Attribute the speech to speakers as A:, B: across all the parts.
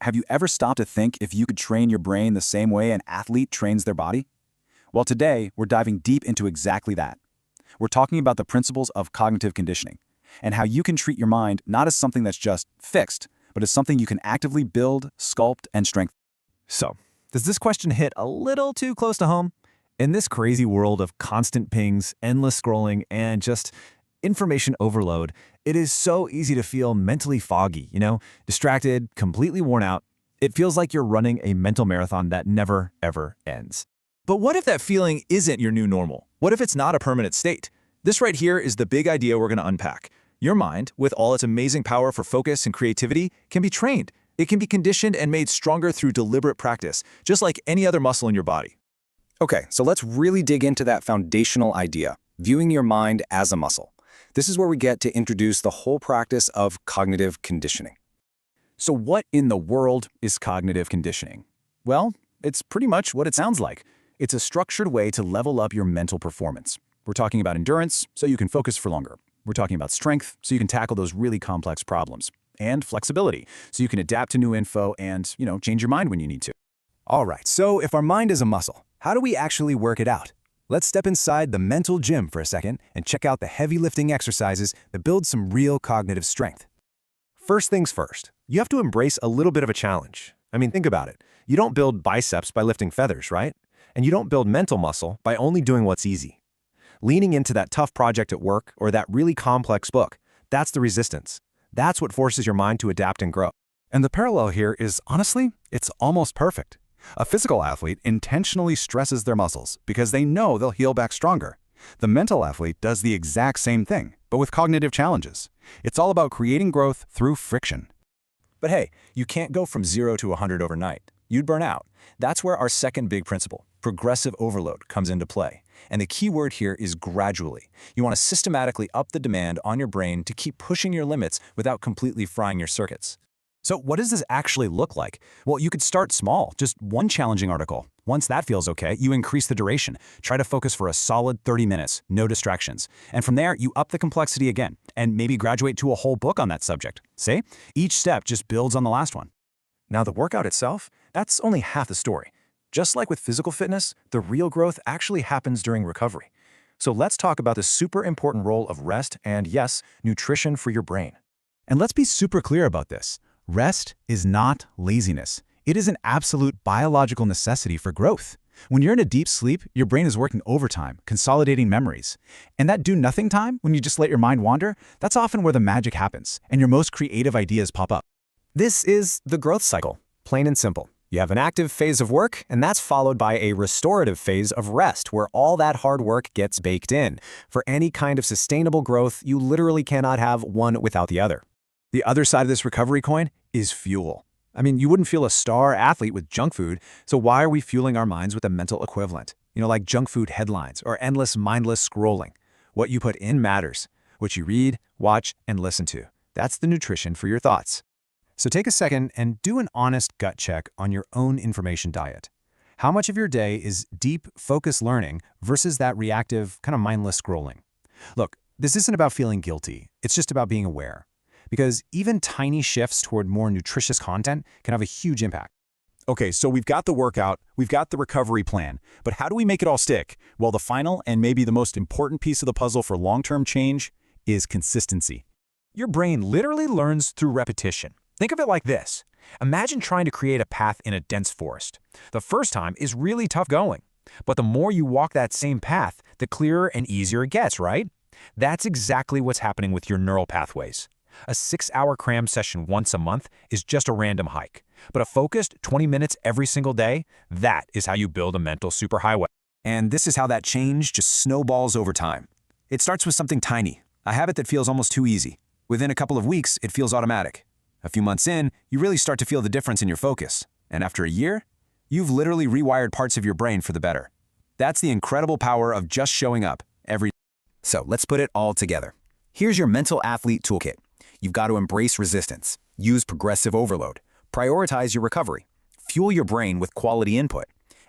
A: Have you ever stopped to think if you could train your brain the same way an athlete trains their body? Well, today, we're diving deep into exactly that. We're talking about the principles of cognitive conditioning and how you can treat your mind not as something that's just fixed, but as something you can actively build, sculpt, and strengthen.
B: So, does this question hit a little too close to home? In this crazy world of constant pings, endless scrolling, and just information overload, it is so easy to feel mentally foggy, distracted, completely worn out. It feels like you're running a mental marathon that never, ever ends.
C: But what if that feeling isn't your new normal? What if it's not a permanent state? This right here is the big idea we're going to unpack. Your mind, with all its amazing power for focus and creativity, can be trained. It can be conditioned and made stronger through deliberate practice, just like any other muscle in your body.
A: Okay, so let's really dig into that foundational idea, viewing your mind as a muscle. This is where we get to introduce the whole practice of cognitive conditioning.
B: So what in the world is cognitive conditioning? Well, it's pretty much what it sounds like. It's a structured way to level up your mental performance. We're talking about endurance, so you can focus for longer. We're talking about strength, so you can tackle those really complex problems. And flexibility, so you can adapt to new info and, change your mind when you need to. All right, so if our mind is a muscle, how do we actually work it out? Let's step inside the mental gym for a second and check out the heavy lifting exercises that build some real cognitive strength. First things first, you have to embrace a little bit of a challenge. Think about it. You don't build biceps by lifting feathers, right? And you don't build mental muscle by only doing what's easy. Leaning into that tough project at work or that really complex book, that's the resistance. That's what forces your mind to adapt and grow.
D: And the parallel here is, honestly, it's almost perfect. A physical athlete intentionally stresses their muscles because they know they'll heal back stronger. The mental athlete does the exact same thing, but with cognitive challenges. It's all about creating growth through friction.
C: But hey, you can't go from 0 to 100 overnight. You'd burn out. That's where our second big principle, progressive overload, comes into play. And the key word here is gradually. You want to systematically up the demand on your brain to keep pushing your limits without completely frying your circuits.
B: So what does this actually look like? Well, you could start small, just one challenging article. Once that feels okay, you increase the duration. Try to focus for a solid 30 minutes, no distractions. And from there, you up the complexity again, and maybe graduate to a whole book on that subject. See? Each step just builds on the last one.
C: Now, the workout itself, that's only half the story. Just like with physical fitness, the real growth actually happens during recovery. So let's talk about the super important role of rest and, yes, nutrition for your brain.
B: And let's be super clear about this. Rest is not laziness. It is an absolute biological necessity for growth. When you're in a deep sleep, your brain is working overtime, consolidating memories. And that do-nothing time, when you just let your mind wander, that's often where the magic happens, and your most creative ideas pop up.
E: This is the growth cycle, plain and simple. You have an active phase of work, and that's followed by a restorative phase of rest, where all that hard work gets baked in. For any kind of sustainable growth, you literally cannot have one without the other.
B: The other side of this recovery coin is fuel. You wouldn't feel a star athlete with junk food, so why are we fueling our minds with a mental equivalent? Like junk food headlines or endless mindless scrolling. What you put in matters. What you read, watch, and listen to. That's the nutrition for your thoughts. So take a second and do an honest gut check on your own information diet. How much of your day is deep, focused learning versus that reactive, kind of mindless scrolling? Look, this isn't about feeling guilty. It's just about being aware. Because even tiny shifts toward more nutritious content can have a huge impact.
A: Okay, so we've got the workout, we've got the recovery plan, but how do we make it all stick? Well, the final and maybe the most important piece of the puzzle for long-term change is consistency.
C: Your brain literally learns through repetition. Think of it like this. Imagine trying to create a path in a dense forest. The first time is really tough going, but the more you walk that same path, the clearer and easier it gets, right? That's exactly what's happening with your neural pathways. A 6-hour cram session once a month is just a random hike. But a focused 20 minutes every single day, that is how you build a mental superhighway.
A: And this is how that change just snowballs over time. It starts with something tiny, a habit that feels almost too easy. Within a couple of weeks, it feels automatic. A few months in, you really start to feel the difference in your focus. And after a year, you've literally rewired parts of your brain for the better. That's the incredible power of just showing up every day. So let's put it all together. Here's your mental athlete toolkit. You've got to embrace resistance, use progressive overload, prioritize your recovery, fuel your brain with quality input,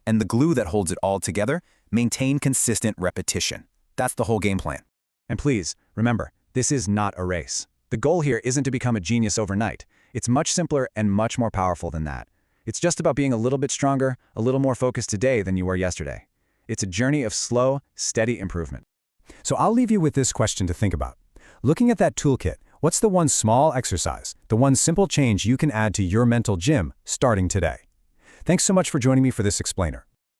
A: and the glue that holds it all together, maintain consistent repetition. That's the whole game plan.
B: And please, remember, this is not a race. The goal here isn't to become a genius overnight. It's much simpler and much more powerful than that. It's just about being a little bit stronger, a little more focused today than you were yesterday. It's a journey of slow, steady improvement.
E: So I'll leave you with this question to think about. Looking at that toolkit, what's the one small exercise, the one simple change you can add to your mental gym starting today? Thanks so much for joining me for this explainer.